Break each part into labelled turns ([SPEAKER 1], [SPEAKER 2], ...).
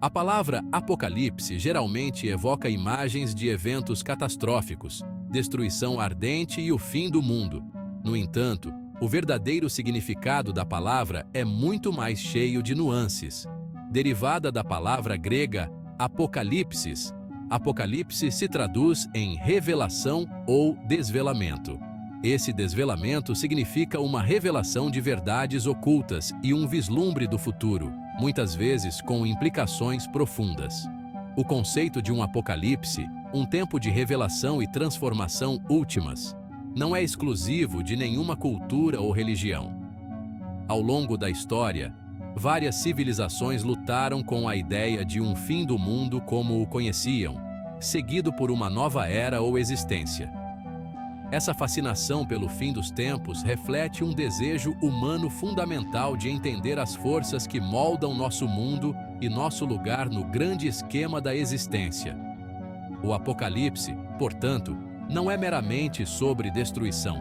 [SPEAKER 1] A palavra Apocalipse geralmente evoca imagens de eventos catastróficos, destruição ardente e o fim do mundo. No entanto, o verdadeiro significado da palavra é muito mais cheio de nuances. Derivada da palavra grega Apocalipsis, Apocalipse se traduz em revelação ou desvelamento. Esse desvelamento significa uma revelação de verdades ocultas e um vislumbre do futuro, muitas vezes com implicações profundas. O conceito de um apocalipse, um tempo de revelação e transformação últimas, não é exclusivo de nenhuma cultura ou religião. Ao longo da história, várias civilizações lutaram com a ideia de um fim do mundo como o conheciam, seguido por uma nova era ou existência. Essa fascinação pelo fim dos tempos reflete um desejo humano fundamental de entender as forças que moldam nosso mundo e nosso lugar no grande esquema da existência. O Apocalipse, portanto, não é meramente sobre destruição.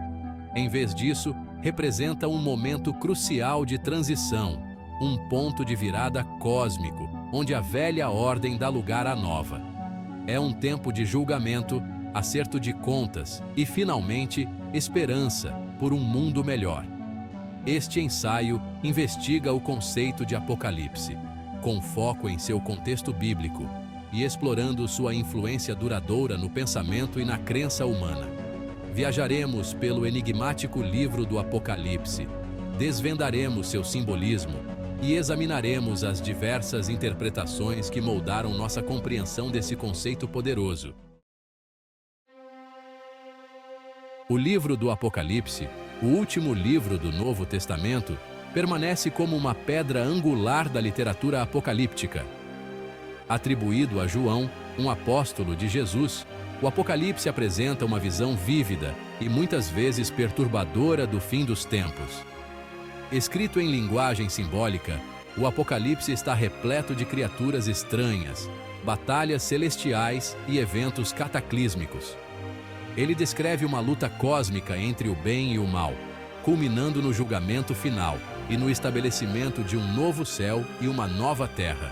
[SPEAKER 1] Em vez disso, representa um momento crucial de transição, um ponto de virada cósmico, onde a velha ordem dá lugar à nova. É um tempo de julgamento, acerto de contas e, finalmente, esperança por um mundo melhor. Este ensaio investiga o conceito de Apocalipse, com foco em seu contexto bíblico e explorando sua influência duradoura no pensamento e na crença humana. Viajaremos pelo enigmático livro do Apocalipse, desvendaremos seu simbolismo e examinaremos as diversas interpretações que moldaram nossa compreensão desse conceito poderoso. O livro do Apocalipse, o último livro do Novo Testamento, permanece como uma pedra angular da literatura apocalíptica. Atribuído a João, um apóstolo de Jesus, o Apocalipse apresenta uma visão vívida e muitas vezes perturbadora do fim dos tempos. Escrito em linguagem simbólica, o Apocalipse está repleto de criaturas estranhas, batalhas celestiais e eventos cataclísmicos. Ele descreve uma luta cósmica entre o bem e o mal, culminando no julgamento final e no estabelecimento de um novo céu e uma nova terra.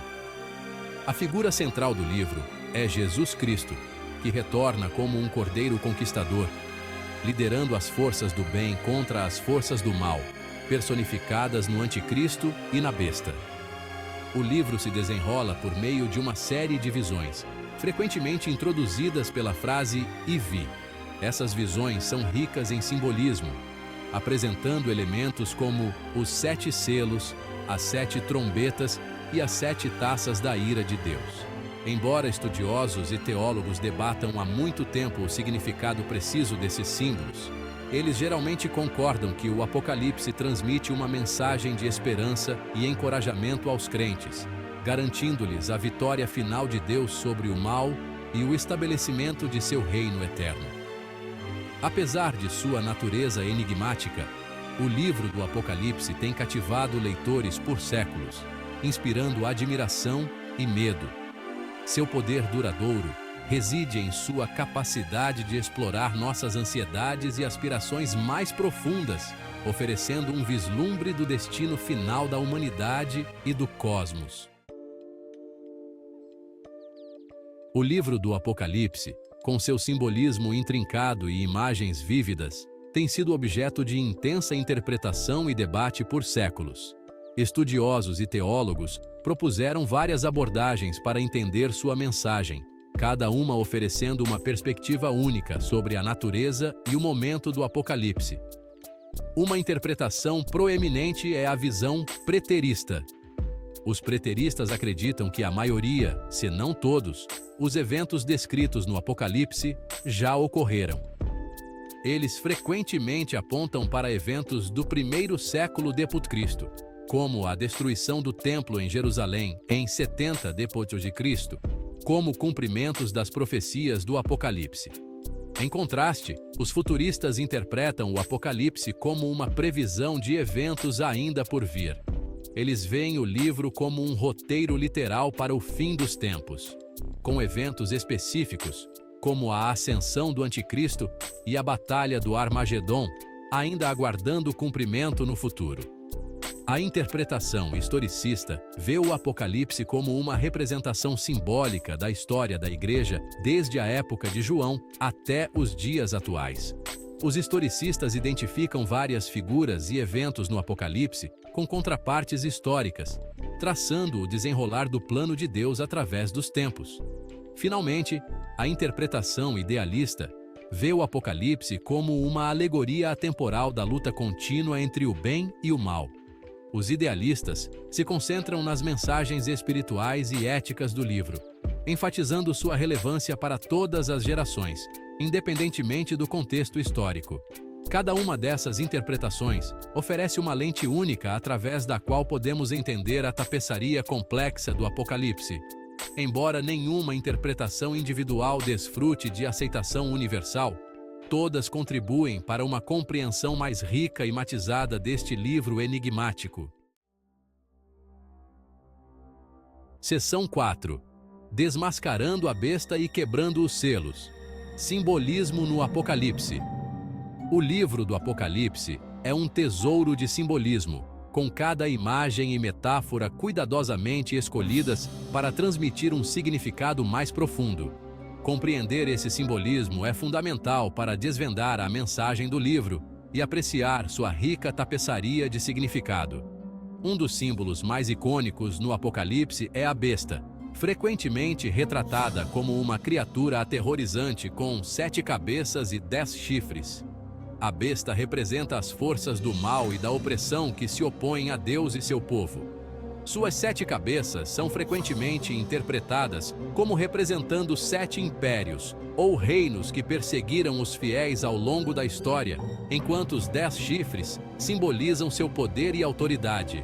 [SPEAKER 1] A figura central do livro é Jesus Cristo, que retorna como um cordeiro conquistador, liderando as forças do bem contra as forças do mal, personificadas no Anticristo e na Besta. O livro se desenrola por meio de uma série de visões, frequentemente introduzidas pela frase "e vi". Essas visões são ricas em simbolismo, apresentando elementos como os 7 selos, as 7 trombetas e as 7 taças da ira de Deus. Embora estudiosos e teólogos debatam há muito tempo o significado preciso desses símbolos, eles geralmente concordam que o Apocalipse transmite uma mensagem de esperança e encorajamento aos crentes, garantindo-lhes a vitória final de Deus sobre o mal e o estabelecimento de seu reino eterno. Apesar de sua natureza enigmática, o livro do Apocalipse tem cativado leitores por séculos, inspirando admiração e medo. Seu poder duradouro reside em sua capacidade de explorar nossas ansiedades e aspirações mais profundas, oferecendo um vislumbre do destino final da humanidade e do cosmos. O livro do Apocalipse, com seu simbolismo intrincado e imagens vívidas, tem sido objeto de intensa interpretação e debate por séculos. Estudiosos e teólogos propuseram várias abordagens para entender sua mensagem, cada uma oferecendo uma perspectiva única sobre a natureza e o momento do Apocalipse. Uma interpretação proeminente é a visão preterista. Os preteristas acreditam que a maioria, se não todos, os eventos descritos no Apocalipse já ocorreram. Eles frequentemente apontam para eventos do primeiro século d.C., como a destruição do templo em Jerusalém em 70 d.C., como cumprimentos das profecias do Apocalipse. Em contraste, os futuristas interpretam o Apocalipse como uma previsão de eventos ainda por vir. Eles veem o livro como um roteiro literal para o fim dos tempos, com eventos específicos, como a ascensão do Anticristo e a batalha do Armagedon, ainda aguardando cumprimento no futuro. A interpretação historicista vê o Apocalipse como uma representação simbólica da história da Igreja desde a época de João até os dias atuais. Os historicistas identificam várias figuras e eventos no Apocalipse com contrapartes históricas, traçando o desenrolar do plano de Deus através dos tempos. Finalmente, a interpretação idealista vê o Apocalipse como uma alegoria atemporal da luta contínua entre o bem e o mal. Os idealistas se concentram nas mensagens espirituais e éticas do livro, enfatizando sua relevância para todas as gerações, independentemente do contexto histórico. Cada uma dessas interpretações oferece uma lente única através da qual podemos entender a tapeçaria complexa do Apocalipse. Embora nenhuma interpretação individual desfrute de aceitação universal, todas contribuem para uma compreensão mais rica e matizada deste livro enigmático. Seção 4. Desmascarando a besta e quebrando os selos. Simbolismo no Apocalipse. O livro do Apocalipse é um tesouro de simbolismo, com cada imagem e metáfora cuidadosamente escolhidas para transmitir um significado mais profundo. Compreender esse simbolismo é fundamental para desvendar a mensagem do livro e apreciar sua rica tapeçaria de significado. Um dos símbolos mais icônicos no Apocalipse é a besta, frequentemente retratada como uma criatura aterrorizante com 7 cabeças e 10 chifres. A besta representa as forças do mal e da opressão que se opõem a Deus e seu povo. Suas 7 cabeças são frequentemente interpretadas como representando 7 impérios, ou reinos que perseguiram os fiéis ao longo da história, enquanto os 10 chifres simbolizam seu poder e autoridade.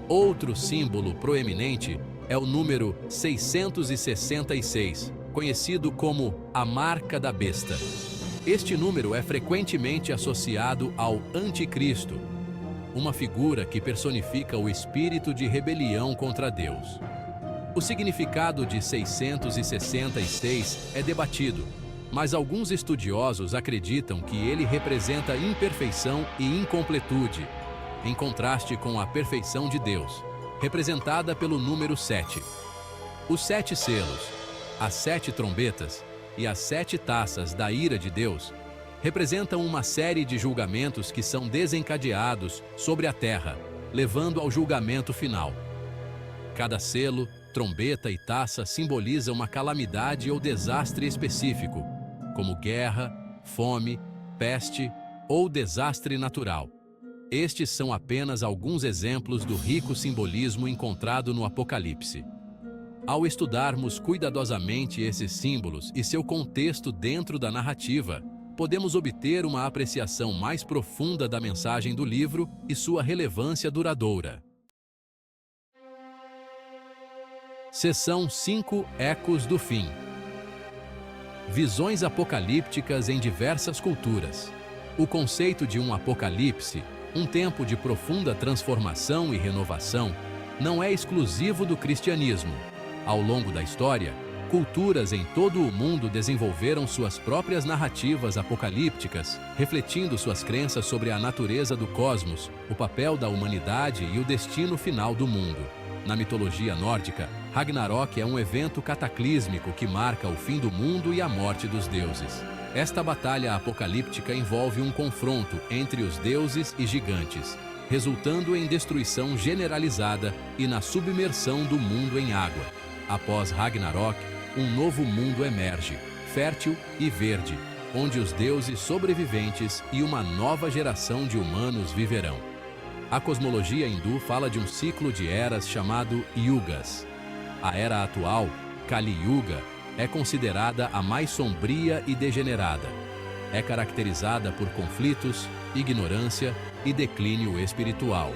[SPEAKER 1] Outro símbolo proeminente é o número 666, conhecido como a marca da besta. Este número é frequentemente associado ao Anticristo, uma figura que personifica o espírito de rebelião contra Deus. O significado de 666 é debatido, mas alguns estudiosos acreditam que ele representa imperfeição e incompletude, em contraste com a perfeição de Deus, representada pelo número 7. Os 7 selos, as 7 trombetas e as 7 taças da ira de Deus representam uma série de julgamentos que são desencadeados sobre a terra, levando ao julgamento final. Cada selo, trombeta e taça simbolizam uma calamidade ou desastre específico, como guerra, fome, peste ou desastre natural. Estes são apenas alguns exemplos do rico simbolismo encontrado no Apocalipse. Ao estudarmos cuidadosamente esses símbolos e seu contexto dentro da narrativa, podemos obter uma apreciação mais profunda da mensagem do livro e sua relevância duradoura. Seção 5. Ecos do Fim. Visões apocalípticas em diversas culturas. O conceito de um apocalipse, um tempo de profunda transformação e renovação, não é exclusivo do cristianismo. Ao longo da história, culturas em todo o mundo desenvolveram suas próprias narrativas apocalípticas, refletindo suas crenças sobre a natureza do cosmos, o papel da humanidade e o destino final do mundo. Na mitologia nórdica, Ragnarok é um evento cataclísmico que marca o fim do mundo e a morte dos deuses. Esta batalha apocalíptica envolve um confronto entre os deuses e gigantes, resultando em destruição generalizada e na submersão do mundo em água. Após Ragnarok, um novo mundo emerge, fértil e verde, onde os deuses sobreviventes e uma nova geração de humanos viverão. A cosmologia hindu fala de um ciclo de eras chamado Yugas. A era atual, Kali Yuga, é considerada a mais sombria e degenerada. É caracterizada por conflitos, ignorância e declínio espiritual.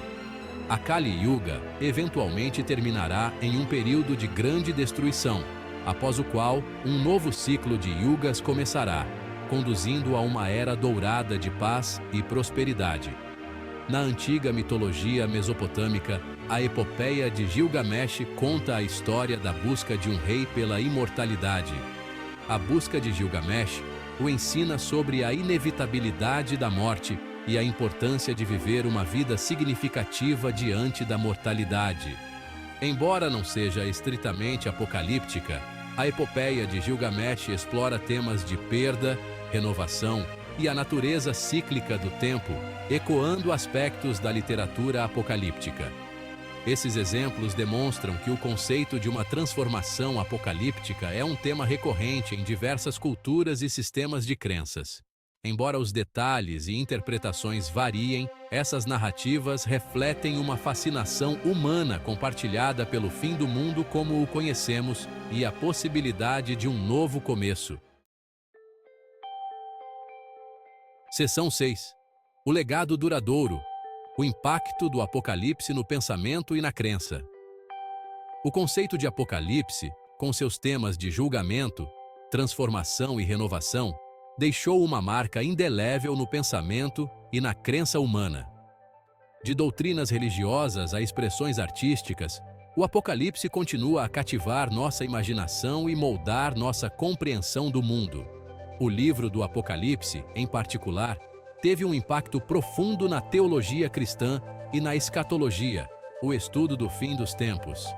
[SPEAKER 1] A Kali Yuga eventualmente terminará em um período de grande destruição, após o qual um novo ciclo de yugas começará, conduzindo a uma era dourada de paz e prosperidade. Na antiga mitologia mesopotâmica, a epopeia de Gilgamesh conta a história da busca de um rei pela imortalidade. A busca de Gilgamesh o ensina sobre a inevitabilidade da morte e a importância de viver uma vida significativa diante da mortalidade. Embora não seja estritamente apocalíptica, a epopeia de Gilgamesh explora temas de perda, renovação e a natureza cíclica do tempo, ecoando aspectos da literatura apocalíptica. Esses exemplos demonstram que o conceito de uma transformação apocalíptica é um tema recorrente em diversas culturas e sistemas de crenças. Embora os detalhes e interpretações variem, essas narrativas refletem uma fascinação humana compartilhada pelo fim do mundo como o conhecemos e a possibilidade de um novo começo. Seção 6. O legado duradouro. O impacto do Apocalipse no pensamento e na crença. O conceito de Apocalipse, com seus temas de julgamento, transformação e renovação, deixou uma marca indelével no pensamento e na crença humana. De doutrinas religiosas a expressões artísticas, o Apocalipse continua a cativar nossa imaginação e moldar nossa compreensão do mundo. O livro do Apocalipse, em particular, teve um impacto profundo na teologia cristã e na escatologia, o estudo do fim dos tempos.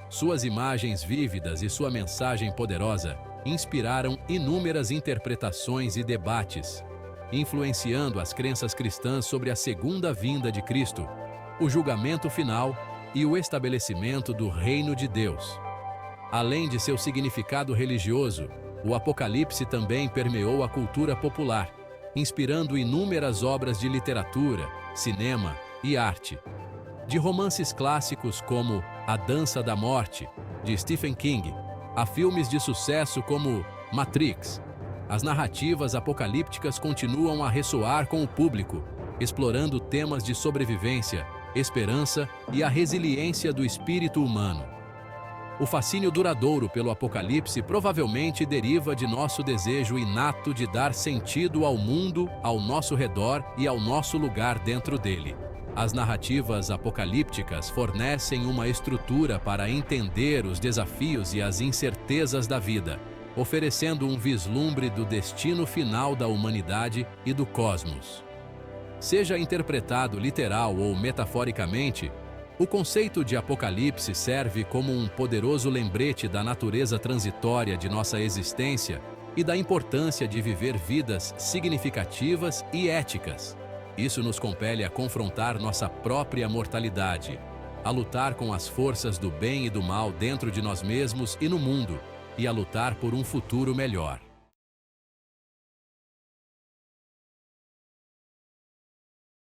[SPEAKER 1] Suas imagens vívidas e sua mensagem poderosa inspiraram inúmeras interpretações e debates, influenciando as crenças cristãs sobre a segunda vinda de Cristo, o julgamento final e o estabelecimento do reino de Deus. Além de seu significado religioso, o Apocalipse também permeou a cultura popular, inspirando inúmeras obras de literatura, cinema e arte. De romances clássicos como A Dança da Morte, de Stephen King, a filmes de sucesso como Matrix, as narrativas apocalípticas continuam a ressoar com o público, explorando temas de sobrevivência, esperança e a resiliência do espírito humano. O fascínio duradouro pelo Apocalipse provavelmente deriva de nosso desejo inato de dar sentido ao mundo, ao nosso redor e ao nosso lugar dentro dele. As narrativas apocalípticas fornecem uma estrutura para entender os desafios e as incertezas da vida, oferecendo um vislumbre do destino final da humanidade e do cosmos. Seja interpretado literal ou metaforicamente, o conceito de Apocalipse serve como um poderoso lembrete da natureza transitória de nossa existência e da importância de viver vidas significativas e éticas. Isso nos compele a confrontar nossa própria mortalidade, a lutar com as forças do bem e do mal dentro de nós mesmos e no mundo, e a lutar por um futuro melhor.